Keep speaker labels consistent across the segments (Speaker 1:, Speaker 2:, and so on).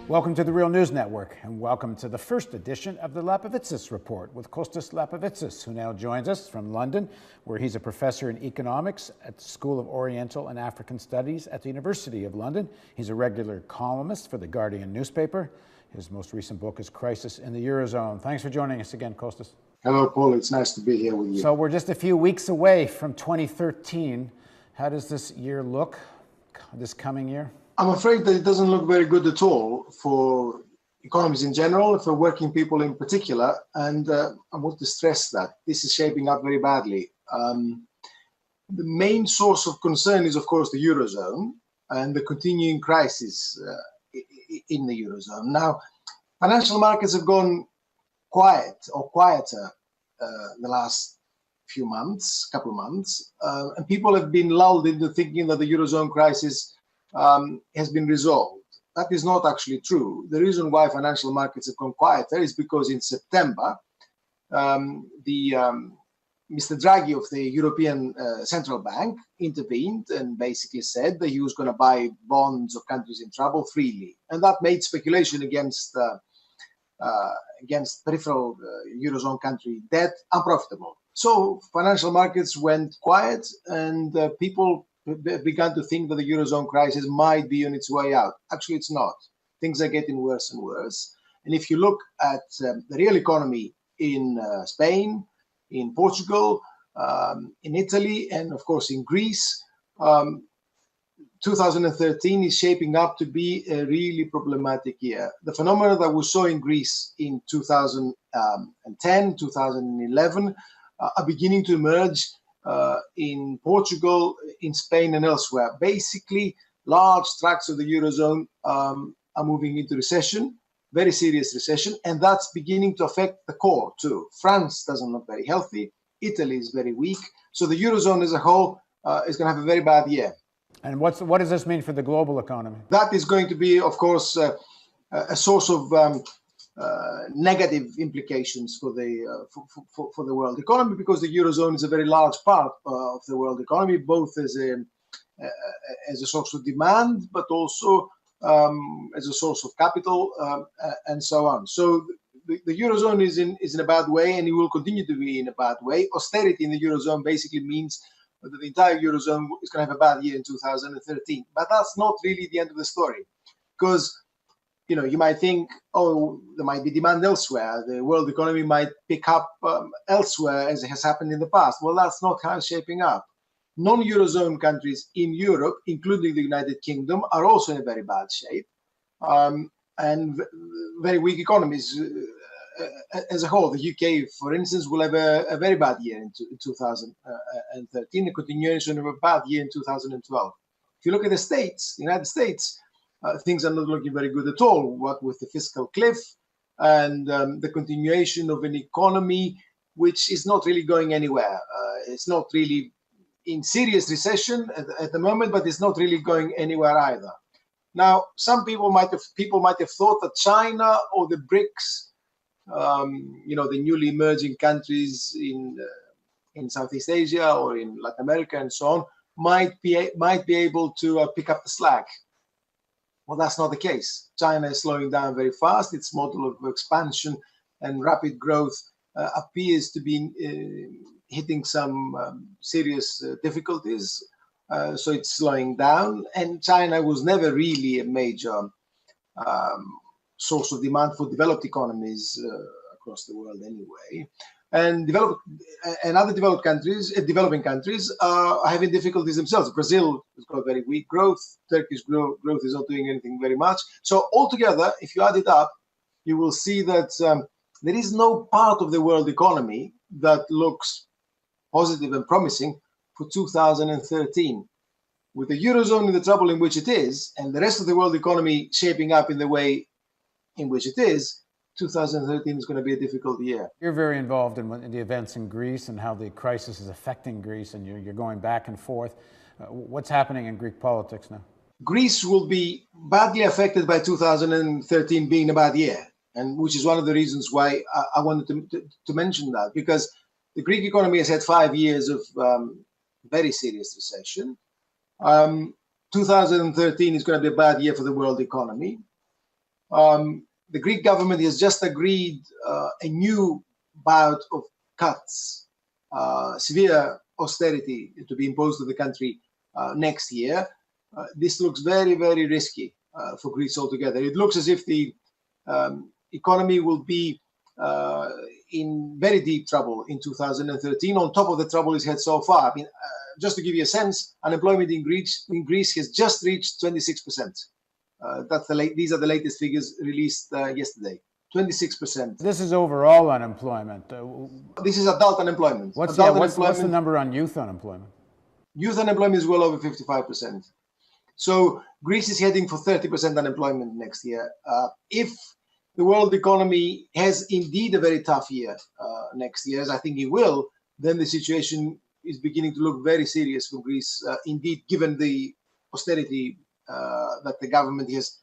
Speaker 1: Welcome to the Real News Network, and welcome to the first edition of the Lapavitsas Report with Kostas Lapavitsas, who now joins us from London, where he's a professor in economics at the School of Oriental and African Studies at the University of London. He's a regular columnist for The Guardian newspaper. His most recent book is Crisis in the Eurozone. Thanks for joining us again, Kostas.
Speaker 2: Hello, Paul. It's nice to be here with you.
Speaker 1: So we're just a few weeks away from 2013. How does this year look, this coming year?
Speaker 2: I'm afraid that it doesn't look very good at all for economies in general, for working people in particular. And I want to stress that this is shaping up very badly. The main source of concern is, of course, the Eurozone and the continuing crisis in the Eurozone. Now, financial markets have gone quiet or quieter the last couple of months, and people have been lulled into thinking that the Eurozone crisis has been resolved. That is not actually true. The reason why financial markets have gone quieter is because in September, Mr. Draghi of the European Central Bank intervened and basically said that he was going to buy bonds of countries in trouble freely, and that made speculation against peripheral Eurozone country debt unprofitable. So financial markets went quiet, and people began to think that the Eurozone crisis might be on its way out. Actually, it's not. Things are getting worse and worse. And if you look at the real economy in Spain, in Portugal, in Italy, and of course in Greece, 2013 is shaping up to be a really problematic year. The phenomena that we saw in Greece in 2010, 2011 are beginning to emerge in Portugal, in Spain, and elsewhere. Basically, large tracts of the Eurozone are moving into recession, very serious recession, and that's beginning to affect the core too. France doesn't look very healthy. Italy is very weak. So the Eurozone as a whole is going to have a very bad year.
Speaker 1: And what does this mean for the global economy?
Speaker 2: That is going to be, of course, a source of negative implications for the world economy, because the Eurozone is a very large part of the world economy, both as a source of demand, but also as a source of capital, and so on. So the Eurozone is in a bad way, and it will continue to be in a bad way. Austerity in the Eurozone basically means that the entire Eurozone is going to have a bad year in 2013. But that's not really the end of the story, because you might think, oh, there might be demand elsewhere. The world economy might pick up elsewhere, as has happened in the past. Well, that's not how it's shaping up. Non-Eurozone countries in Europe, including the United Kingdom, are also in a very bad shape, and very weak economies as a whole. The UK, for instance, will have a very bad year in 2013, a continuation of a bad year in 2012. If you look at the United States, things are not looking very good at all, what with the fiscal cliff and the continuation of an economy which is not really going anywhere. It's not really in serious recession at the moment, but it's not really going anywhere either. Now, some people might have thought that China or the BRICS, the newly emerging countries in Southeast Asia or in Latin America and so on, might be able to pick up the slack. Well, that's not the case. China is slowing down very fast. Its model of expansion and rapid growth appears to be hitting some serious difficulties. So it's slowing down. And China was never really a major source of demand for developed economies across the world anyway. And other developing countries are having difficulties themselves. Brazil has got very weak growth. Turkish growth is not doing anything very much. So altogether, if you add it up, you will see that there is no part of the world economy that looks positive and promising for 2013. With the Eurozone in the trouble in which it is, and the rest of the world economy shaping up in the way in which it is, 2013 is going to be a difficult year.
Speaker 1: You're very involved in the events in Greece and how the crisis is affecting Greece, and you're going back and forth. What's happening in Greek politics now?
Speaker 2: Greece will be badly affected by 2013 being a bad year, and which is one of the reasons why I wanted to mention that, because the Greek economy has had 5 years of very serious recession. 2013 is going to be a bad year for the world economy. The Greek government has just agreed a new bout of cuts, severe austerity to be imposed on the country next year. This looks very, very risky for Greece altogether. It looks as if the economy will be in very deep trouble in 2013, on top of the trouble it's had so far. I mean, just to give you a sense, unemployment in Greece has just reached 26%. These are the latest figures released yesterday. 26%.
Speaker 1: This is overall unemployment.
Speaker 2: This is adult unemployment.
Speaker 1: What's the number on youth unemployment?
Speaker 2: Youth unemployment is well over 55%. So Greece is heading for 30% unemployment next year. If the world economy has indeed a very tough year next year, as I think it will, then the situation is beginning to look very serious for Greece, indeed, given the austerity that the government has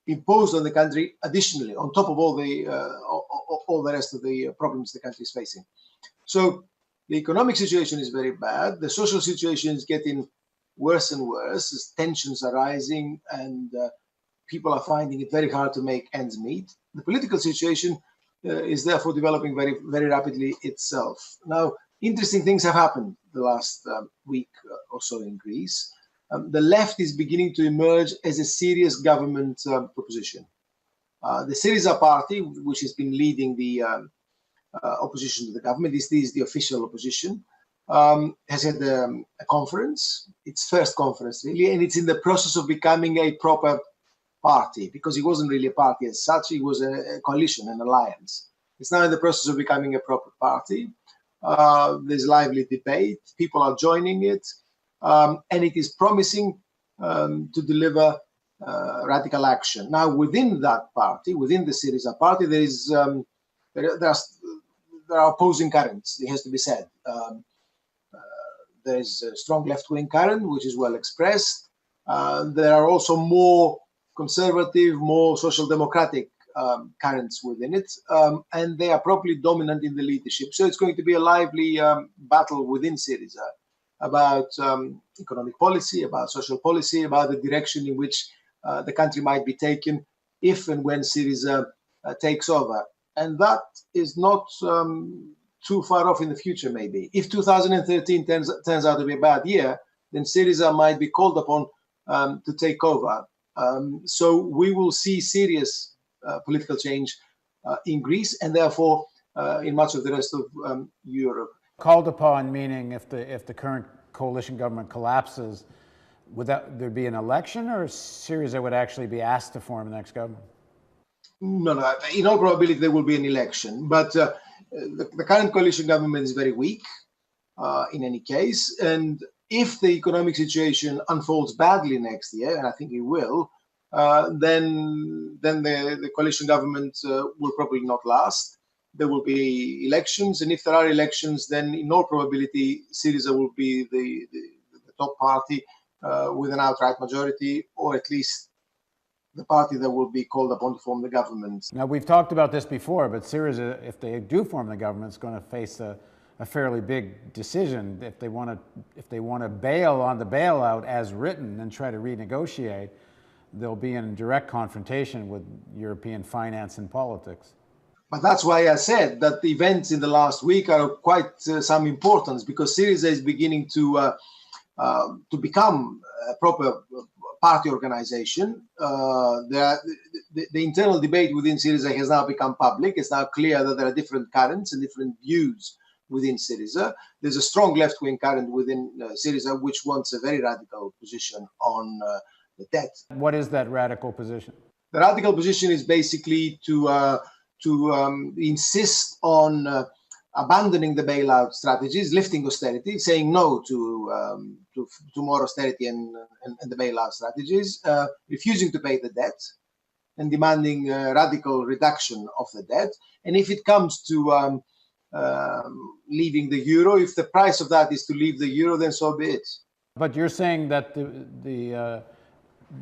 Speaker 2: imposed on the country, additionally, on top of all the rest of the problems the country is facing. So the economic situation is very bad. The social situation is getting worse and worse as tensions are rising and people are finding it very hard to make ends meet. The political situation is therefore developing very, very rapidly itself. Now, interesting things have happened the last week or so in Greece. The left is beginning to emerge as a serious government proposition. The Syriza party, which has been leading the opposition to the government, this is the official opposition, has had a conference, its first conference really, and it's in the process of becoming a proper party, because it wasn't really a party as such, it was a coalition, an alliance. It's now in the process of becoming a proper party. There's lively debate, people are joining it, and it is promising to deliver radical action. Now, within that party, within the Syriza party, there are opposing currents, it has to be said. There's a strong left-wing current, which is well expressed. There are also more conservative, more social democratic currents within it, and they are probably dominant in the leadership. So it's going to be a lively battle within Syriza about economic policy, about social policy, about the direction in which the country might be taken if and when Syriza takes over. And that is not too far off in the future, maybe. If 2013 turns out to be a bad year, then Syriza might be called upon to take over. So we will see serious political change in Greece and therefore in much of the rest of Europe.
Speaker 1: Called upon meaning if the current coalition government collapses, would there be an election, or Syriza would actually be asked to form the next government?
Speaker 2: No. In all probability, there will be an election, but the current coalition government is very weak in any case, and if the economic situation unfolds badly next year, and I think it will, then the coalition government will probably not last. There will be elections, and if there are elections, then in all probability, Syriza will be the top party with an outright majority, or at least the party that will be called upon to form the government.
Speaker 1: Now, we've talked about this before, but Syriza, if they do form the government, is going to face a fairly big decision. If they want to bail on the bailout as written and try to renegotiate, they'll be in direct confrontation with European finance and politics.
Speaker 2: But that's why I said that the events in the last week are of quite some importance, because Syriza is beginning to become a proper party organization. The internal debate within Syriza has now become public. It's now clear that there are different currents and different views within Syriza. There's a strong left-wing current within Syriza which wants a very radical position on the debt.
Speaker 1: What is that radical position?
Speaker 2: The radical position is basically to insist on abandoning the bailout strategies, lifting austerity, saying no to more austerity and the bailout strategies, refusing to pay the debt, and demanding radical reduction of the debt. And if it comes to leaving the euro, if the price of that is to leave the euro, then so be it.
Speaker 1: But you're saying that the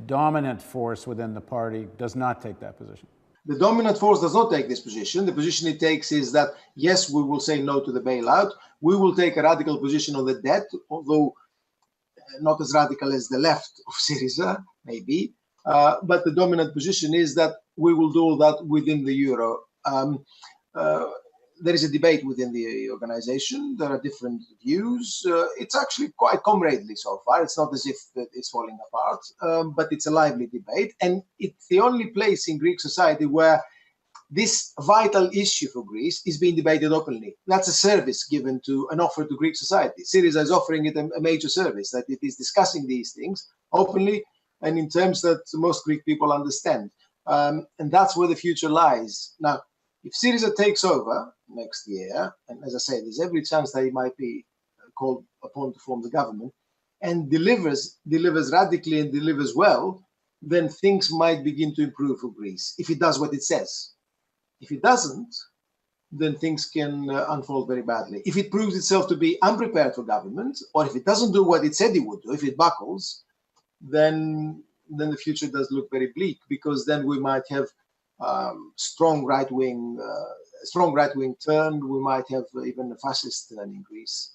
Speaker 1: dominant force within the party does not take that position?
Speaker 2: The dominant force does not take this position. The position it takes is that, yes, we will say no to the bailout. We will take a radical position on the debt, although not as radical as the left of Syriza, maybe. But the dominant position is that we will do that within the euro. There is a debate within the organization. There are different views. It's actually quite comradely so far. It's not as if it's falling apart, but it's a lively debate. And it's the only place in Greek society where this vital issue for Greece is being debated openly. That's a service given to an offer to Greek society. Syriza is offering it a major service, that it is discussing these things openly and in terms that most Greek people understand. And that's where the future lies. Now, if Syriza takes over next year, and as I say, there's every chance that he might be called upon to form the government, and delivers radically and delivers well, then things might begin to improve for Greece, if it does what it says. If it doesn't, then things can unfold very badly. If it proves itself to be unprepared for government, or if it doesn't do what it said it would do, if it buckles, then the future does look very bleak, because then we might have strong right-wing turn. We might have even a fascist turn in Greece,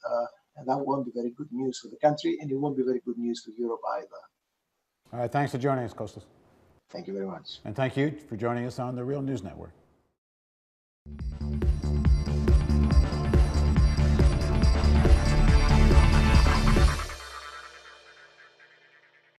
Speaker 2: and that won't be very good news for the country, and it won't be very good news for Europe either.
Speaker 1: All right, thanks for joining us, Kostas.
Speaker 2: Thank you very much.
Speaker 1: And thank you for joining us on the Real News Network.